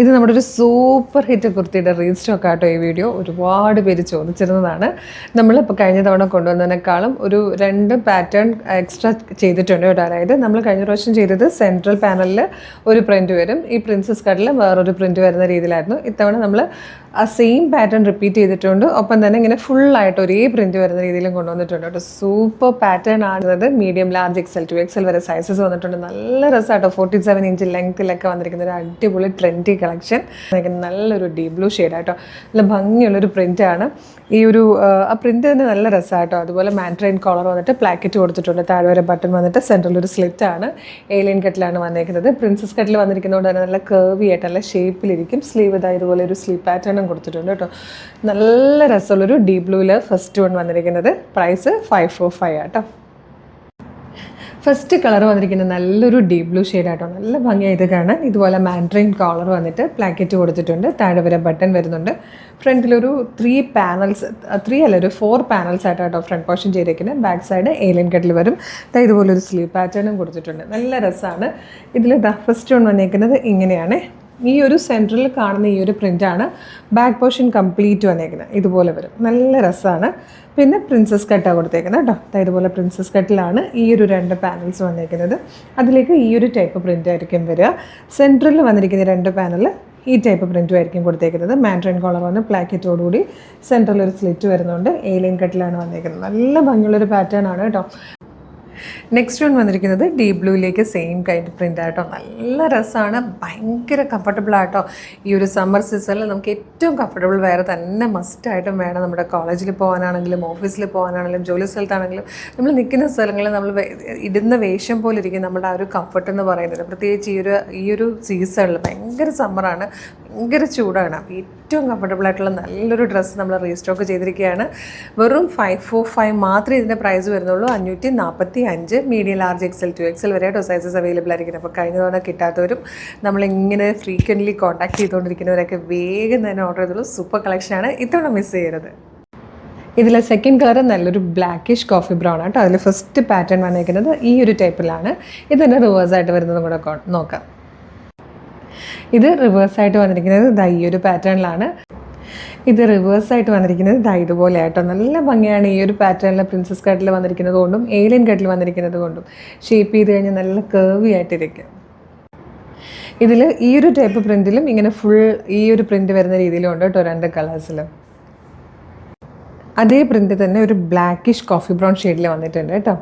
ഇത് നമ്മുടെ ഒരു സൂപ്പർ ഹിറ്റ് കുർത്തിയുടെ റീസ്റ്റോക്ക് ആട്ടോ ഈ വീഡിയോ. ഒരുപാട് പേര് ചോദിച്ചിരുന്നതാണ്. നമ്മളിപ്പോൾ കഴിഞ്ഞ തവണ കൊണ്ടുവന്നതിനേക്കാളും ഒരു 2 പാറ്റേൺ എക്സ്ട്രാ ചെയ്തിട്ടുണ്ട് കേട്ടോ. അതായത് നമ്മൾ കഴിഞ്ഞ പ്രാവശ്യം ചെയ്തത് സെൻട്രൽ പാനലിൽ ഒരു പ്രിൻറ്റ് വരും, ഈ പ്രിൻസസ് കട്ടിൽ വേറൊരു പ്രിൻറ്റ് വരുന്ന രീതിയിലായിരുന്നു. ഇത്തവണ നമ്മൾ ആ സെയിം പാറ്റേൺ റിപ്പീറ്റ് ചെയ്തിട്ടുണ്ട്. ഒപ്പം തന്നെ ഇങ്ങനെ ഫുള്ളായിട്ട് ഒരേ പ്രിൻറ്റ് വരുന്ന രീതിയിലും കൊണ്ടുവന്നിട്ടുണ്ട് കേട്ടോ. സൂപ്പർ പാറ്റേൺ ആണത്. Medium, large, XL to XL വരെ സൈസസ് വന്നിട്ടുണ്ട്. നല്ല രസമാട്ടോ. 47 ഇഞ്ച് ലെങ്ത്തിലൊക്കെ വന്നിരിക്കുന്ന ഒരു അടിപൊളി ട്രെൻഡി കളക്ഷൻ. നല്ലൊരു ഡീപ് ബ്ലൂ ഷെയ്ഡായിട്ടോ. നല്ല ഭംഗിയുള്ളൊരു പ്രിൻ്റാണ്. ഈ ഒരു ആ പ്രിൻറ്റ് തന്നെ നല്ല രസമായിട്ടോ. അതുപോലെ മാൻട്രെയിൻ കോളർ വന്നിട്ട് പ്ലാക്കറ്റ് കൊടുത്തിട്ടുണ്ട്. താഴെ വരെ ബട്ടൺ വന്നിട്ട് സെൻട്രൽ ഒരു സ്ലിറ്റ് ആണ്. ഏലിയൻ കട്ടിലാണ് വന്നിരിക്കുന്നത്. പ്രിൻസസ് കട്ടിൽ വന്നിരിക്കുന്നതുകൊണ്ട് തന്നെ നല്ല കേർവി ആയിട്ട് നല്ല ഷേപ്പിലിരിക്കും. സ്ലീവ് ഇതാ ഇതുപോലെ ഒരു സ്ലീവ് പാറ്റേൺ കൊടുത്തിട്ടുണ്ട് കേട്ടോ. നല്ല രസമുള്ളൊരു ഡീപ് ബ്ലൂവിൽ ഫസ്റ്റ് വൺ വന്നിരിക്കുന്നത്. പ്രൈസ് 545 ആട്ടോ. ഫസ്റ്റ് കളർ വന്നിരിക്കുന്നത് നല്ലൊരു ഡീപ് ബ്ലൂ ഷെയ്ഡായിട്ടോ. നല്ല ഭംഗിയായിട്ട് കാണാൻ. ഇതുപോലെ മാൻട്രെയിൻ കോളർ വന്നിട്ട് പ്ലാക്കറ്റ് കൊടുത്തിട്ടുണ്ട്. താഴെ വരെ ബട്ടൺ വരുന്നുണ്ട്. ഫ്രണ്ടിലൊരു 4 പാനൽസ് ആയിട്ടോ ഫ്രണ്ട് പോർഷൻ ചെയ്തേക്കുന്നത്. ബാക്ക് സൈഡ് ഏലിയൻ കട്ടിൽ വരും. ഇതുപോലെ ഒരു സ്ലീവ് പാറ്റേണും കൊടുത്തിട്ടുണ്ട്. നല്ല രസമാണ്. ഇതിൽ ഫസ്റ്റ് വൺ വന്നേക്കുന്നത് ഇങ്ങനെയാണ്. ഈ ഒരു സെൻട്രലിൽ കാണുന്ന ഈ ഒരു പ്രിൻ്റാണ്. ബാക്ക് പോർഷൻ കംപ്ലീറ്റ് വന്നേക്കുന്നത്. ഇതുപോലെ വരും. നല്ല രസമാണ്. പിന്നെ പ്രിൻസസ് കട്ടാണ് കൊടുത്തേക്കുന്നത് കേട്ടോ. ഇതുപോലെ പ്രിൻസസ് കട്ടിലാണ് ഈ ഒരു 2 പാനൽസ് വന്നേക്കുന്നത്. അതിലേക്ക് ഈ ഒരു ടൈപ്പ് പ്രിൻ്റ് ആയിരിക്കും വരിക. സെൻട്രലിൽ വന്നിരിക്കുന്ന 2 പാനൽ ഈ ടൈപ്പ് പ്രിൻറ്റും ആയിരിക്കും കൊടുത്തേക്കുന്നത്. മാൻട്രെയിൻ കോളർ വന്ന് പ്ലാക്കറ്റോടുകൂടി സെൻട്രലിൽ ഒരു സ്ലിറ്റ് വരുന്നുണ്ട്. ഏലിയൻ കട്ടിലാണ് വന്നേക്കുന്നത്. നല്ല ഭംഗിയുള്ളൊരു പാറ്റേൺ ആണ് കേട്ടോ. നെക്സ്റ്റ് വൺ വന്നിരിക്കുന്നത് ഡീപ് ബ്ലൂയിലേക്ക് സെയിം കൈൻഡ് പ്രിൻ്റ് ആയിട്ടോ. നല്ല രസമാണ്. ഭയങ്കര കംഫർട്ടബിൾ ആയിട്ടോ. ഈ ഒരു സമ്മർ സീസണിൽ നമുക്ക് ഏറ്റവും കംഫർട്ടബിൾ വേറെ തന്നെ മസ്റ്റായിട്ടും വേണം. നമ്മുടെ കോളേജിൽ പോകാനാണെങ്കിലും ഓഫീസിൽ പോകാനാണെങ്കിലും ജോലി സ്ഥലത്താണെങ്കിലും നമ്മൾ നിൽക്കുന്ന സ്ഥലങ്ങളിൽ നമ്മൾ ഇടുന്ന വേഷം പോലെ ഇരിക്കും നമ്മുടെ ആ ഒരു കംഫർട്ട് എന്ന് പറയുന്നത്. പ്രത്യേകിച്ച് ഈ ഒരു സീസണിൽ ഭയങ്കര സമ്മറാണ്, ഭയങ്കര ചൂടാണ്. അപ്പോൾ ഏറ്റവും കംഫർട്ടബിൾ ആയിട്ടുള്ള നല്ലൊരു ഡ്രസ്സ് നമ്മൾ റീസ്റ്റോക്ക് ചെയ്തിരിക്കുകയാണ്. വെറും 545 മാത്രമേ ഇതിൻ്റെ പ്രൈസ് വരുന്നുള്ളൂ. 545. Medium, large, XL to XL വരെ സൈസസ് അവൈലബിൾ ആയിരിക്കും. അപ്പോൾ കഴിഞ്ഞ തവണ കിട്ടാത്തവരും നമ്മളിങ്ങനെ ഫ്രീക്വൻ്റ്ലി കോൺടാക്ട് ചെയ്തുകൊണ്ടിരിക്കുന്നവരൊക്കെ വേഗം തന്നെ ഓർഡർ ചെയ്തോളൂ. സൂപ്പർ കളക്ഷനാണ്. ഇത്തവണ മിസ് ചെയ്യരുത്. ഇതിലെ സെക്കൻഡ് കളർ നല്ലൊരു ബ്ലാക്കിഷ് കോഫി ബ്രൗൺ ആട്ടോ. അതിൽ ഫസ്റ്റ് പാറ്റേൺ വന്നിരിക്കുന്നത് ഈ ഒരു ടൈപ്പിലാണ്. ഇതിൻ്റെ റിവേഴ്സായിട്ട് വരുന്നതും കൂടെ നോക്കാം. ഇത് റിവേഴ്സായിട്ട് വന്നിരിക്കുന്നത് ഈ ഒരു പാറ്റേണിലാണ്. ഇത് റിവേഴ്സായിട്ട് വന്നിരിക്കുന്നത് ഇതുപോലെ ആയിട്ടോ. നല്ല ഭംഗിയാണ്. ഈ ഒരു പാറ്റേണിൽ പ്രിൻസസ് കട്ടിൽ വന്നിരിക്കുന്നത് കൊണ്ടും ഏലിയൻ കട്ടിൽ വന്നിരിക്കുന്നത് കൊണ്ടും ഷേപ്പ് ചെയ്ത് കഴിഞ്ഞാൽ നല്ല കേർവി ആയിട്ടിരിക്കും. ഇതിൽ ഈ ഒരു ടൈപ്പ് പ്രിൻറ്റിലും ഇങ്ങനെ ഫുൾ ഈ ഒരു പ്രിൻറ്റ് വരുന്ന രീതിയിലും ഉണ്ട് കേട്ടോ. 2 കളേഴ്സിലും അതേ പ്രിൻറ്റ് തന്നെ ഒരു ബ്ലാക്കിഷ് കോഫി ബ്രൗൺ ഷെയ്ഡിൽ വന്നിട്ടുണ്ട് കേട്ടോ.